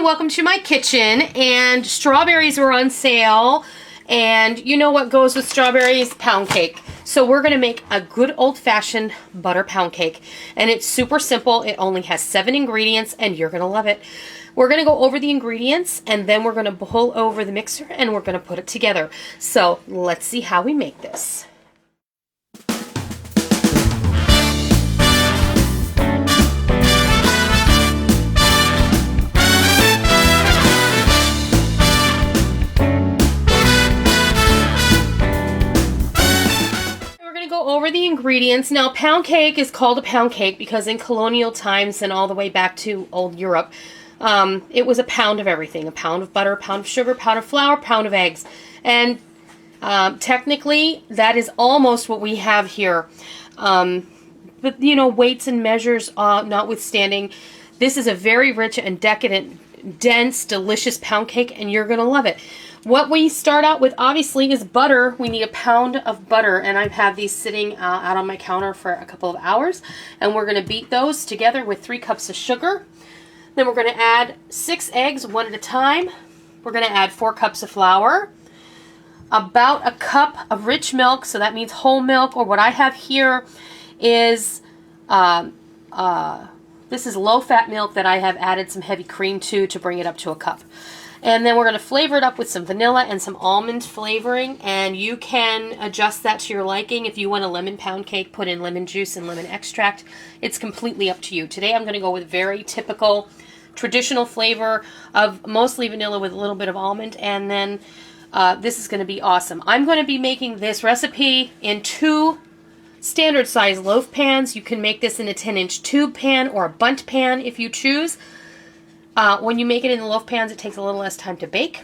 welcome to my kitchen. And strawberries were on sale. And you know what goes with strawberries? Pound cake. So we're going to make a good old-fashioned butter pound cake. And it's super simple. It only has 7 ingredients and you're going to love it. We're going to go over the ingredients and then we're going to pull over the mixer and we're going to put it together. So let's see how we make this. Over the ingredients. Now, pound cake is called a pound cake because in colonial times and all the way back to old Europe, it was a pound of everything. A pound of butter, a pound of sugar, a pound of flour, a pound of eggs. And technically, that is almost what we have here. But, you know, weights and measures notwithstanding, this is a very rich and decadent, dense, delicious pound cake, and you're going to love it. What we start out with, obviously, is butter. We need a pound of butter, and I've had these sitting out on my counter for a couple of hours, and we're going to beat those together with 3 cups of sugar. Then we're going to add 6 eggs, 1 at a time. We're going to add 4 cups of flour, about a cup of rich milk, so that means whole milk, or what I have here is, this is low-fat milk that I have added some heavy cream to bring it up to a cup. And then we're going to flavor it up with some vanilla and some almond flavoring. And you can adjust that to your liking. If you want a lemon pound cake, put in lemon juice and lemon extract. It's completely up to you. Today I'm going to go with very typical, traditional flavor of mostly vanilla with a little bit of almond. And then this is going to be awesome. I'm going to be making this recipe in 2 standard size loaf pans. You can make this in a 10-inch tube pan or a bundt pan if you choose. When you make it in the loaf pans, it takes a little less time to bake.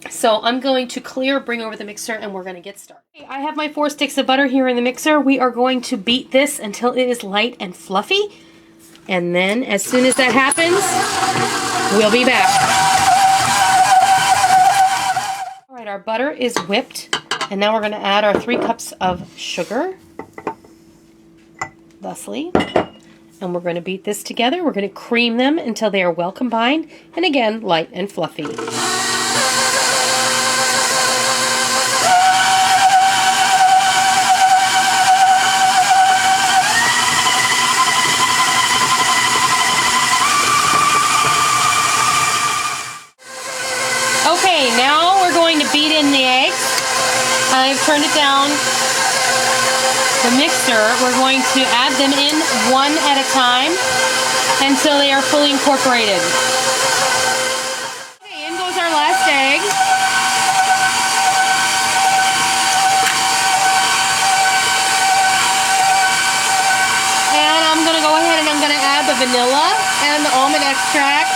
So I'm going to bring over the mixer, and we're going to get started. Okay, I have my 4 sticks of butter here in the mixer. We are going to beat this until it is light and fluffy. And then as soon as that happens, we'll be back. All right, our butter is whipped. And now we're going to add our 3 cups of sugar, thusly. And we're going to beat this together. We're going to cream them until they are well combined. And again, light and fluffy. Okay, now we're going to beat in the eggs. I've turned it down. The mixer, we're going to add them in 1 at a time until they are fully incorporated. Okay, in goes our last egg. And I'm going to go ahead and I'm going to add the vanilla and the almond extract.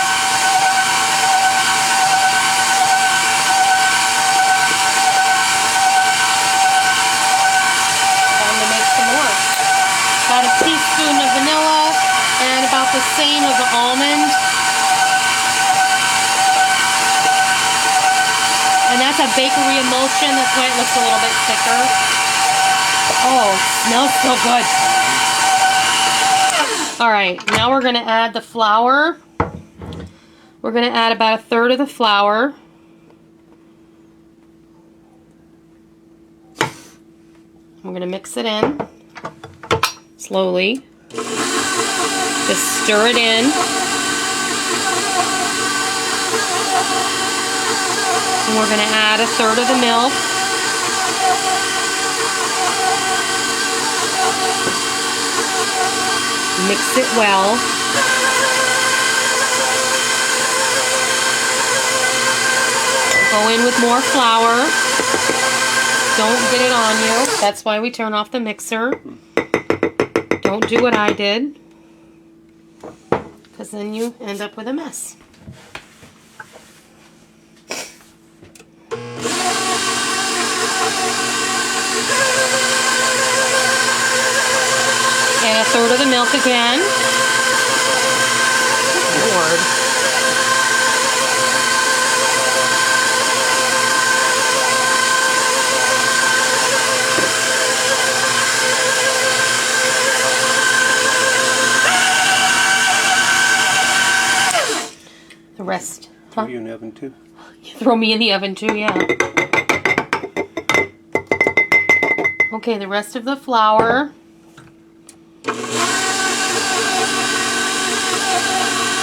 About a teaspoon of vanilla and about the same of the almond. And that's a bakery emulsion, that's why it looks a little bit thicker. Oh, it smells so good. Alright, now we're going to add the flour. We're going to add about 1/3 of the flour. We're going to mix it in. Slowly. Just stir it in. And we're going to add 1/3 of the milk. Mix it well. Go in with more flour. Don't get it on you. That's why we turn off the mixer. Don't do what I did, because then you end up with a mess. And 1/3 of the milk again. Good Lord. The rest. Throw you in the oven too. You throw me in the oven too, yeah. Okay, the rest of the flour.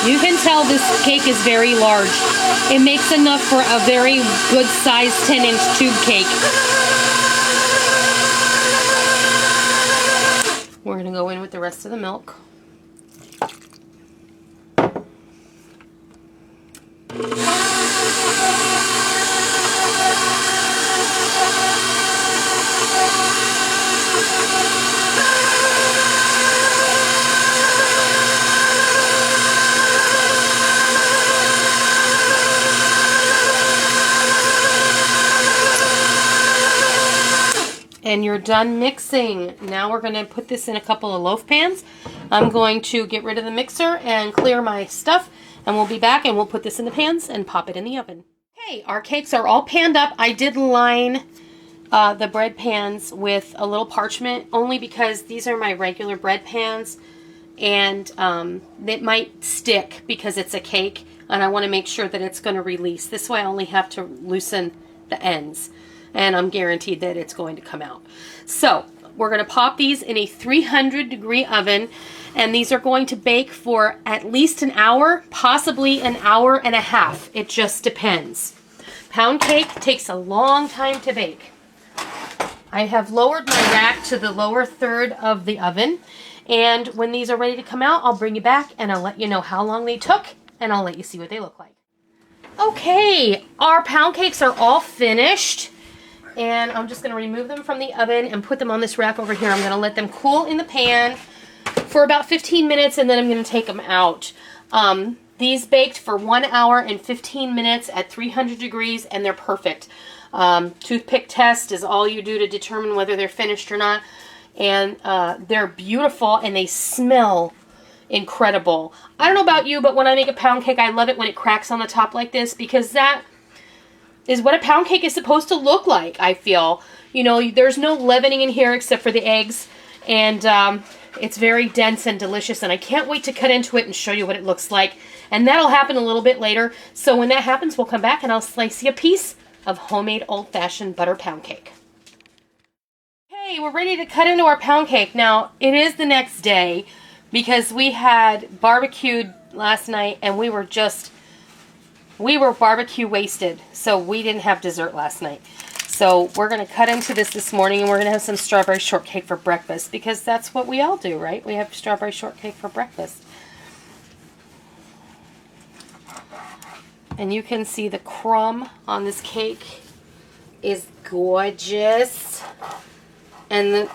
You can tell this cake is very large. It makes enough for a very good size 10-inch tube cake. We're going to go in with the rest of the milk. And you're done mixing. Now we're going to put this in a couple of loaf pans. I'm going to get rid of the mixer and clear my stuff, and we'll be back and we'll put this in the pans and pop it in the oven. Okay, our cakes are all panned up. I did line the bread pans with a little parchment only because these are my regular bread pans, and it might stick because it's a cake, and I want to make sure that it's going to release. This way I only have to loosen the ends, and I'm guaranteed that it's going to come out. So we're going to pop these in a 300-degree oven, and these are going to bake for at least an hour, possibly an hour and a half. It just depends. Pound cake takes a long time to bake. I have lowered my rack to the lower third of the oven, and when these are ready to come out, I'll bring you back and I'll let you know how long they took, and I'll let you see what they look like. Okay, our pound cakes are all finished. And I'm just going to remove them from the oven and put them on this rack over here. I'm going to let them cool in the pan for about 15 minutes, and then I'm going to take them out. These baked for 1 hour and 15 minutes at 300 degrees, and they're perfect. Toothpick test is all you do to determine whether they're finished or not. And they're beautiful, and they smell incredible. I don't know about you, but when I make a pound cake, I love it when it cracks on the top like this, because that is what a pound cake is supposed to look like, I feel. You know, there's no leavening in here except for the eggs, and it's very dense and delicious, and I can't wait to cut into it and show you what it looks like. And that'll happen a little bit later, so when that happens, we'll come back and I'll slice you a piece of homemade old-fashioned butter pound cake. Okay, we're ready to cut into our pound cake. Now, it is the next day because we had barbecued last night, and we were barbecue wasted, so we didn't have dessert last night. So we're going to cut into this morning, and we're going to have some strawberry shortcake for breakfast, because that's what we all do, right? We have strawberry shortcake for breakfast. And you can see the crumb on this cake is gorgeous. And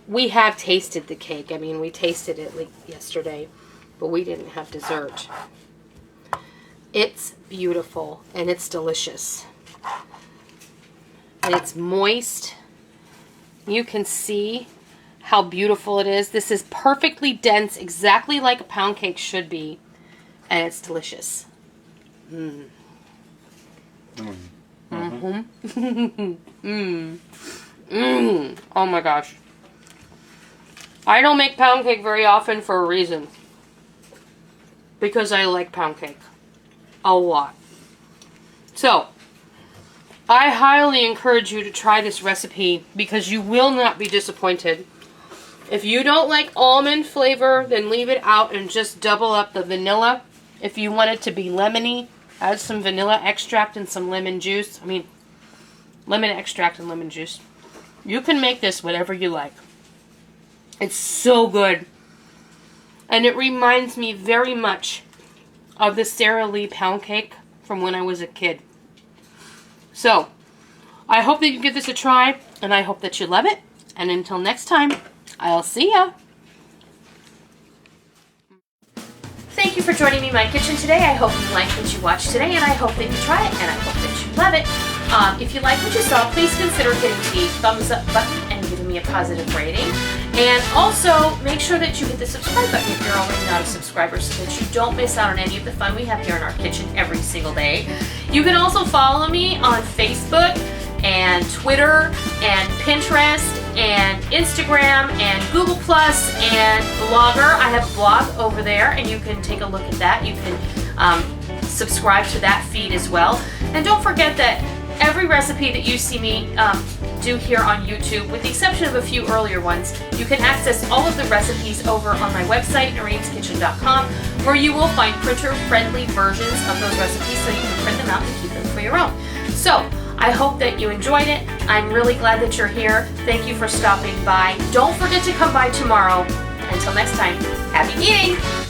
we have tasted the cake. I mean, we tasted it like yesterday, but we didn't have dessert. It's beautiful, and it's delicious. And it's moist. You can see how beautiful it is. This is perfectly dense, exactly like a pound cake should be. And it's delicious. Mm. Oh my gosh. I don't make pound cake very often for a reason. Because I like pound cake a lot. So, I highly encourage you to try this recipe because you will not be disappointed. If you don't like almond flavor, then leave it out and just double up the vanilla. If you want it to be lemony, add some vanilla extract and some lemon juice. Lemon extract and lemon juice. You can make this whatever you like. It's so good. And it reminds me very much of the Sara Lee pound cake from when I was a kid. So, I hope that you give this a try, and I hope that you love it. And until next time, I'll see ya. Thank you for joining me in my kitchen today. I hope you liked what you watched today, and I hope that you try it, and I hope that you love it. If you like what you saw, please consider hitting the thumbs up button and giving me a positive rating. And also, make sure that you hit the subscribe button if you're already not a subscriber so that you don't miss out on any of the fun we have here in our kitchen every single day. You can also follow me on Facebook and Twitter and Pinterest and Instagram and Google Plus and Blogger. I have a blog over there, and you can take a look at that. You can subscribe to that feed as well. And don't forget that every recipe that you see me do here on YouTube, with the exception of a few earlier ones, you can access all of the recipes over on my website, noreenskitchen.com, where you will find printer-friendly versions of those recipes so you can print them out and keep them for your own. So, I hope that you enjoyed it. I'm really glad that you're here. Thank you for stopping by. Don't forget to come by tomorrow. Until next time, happy eating!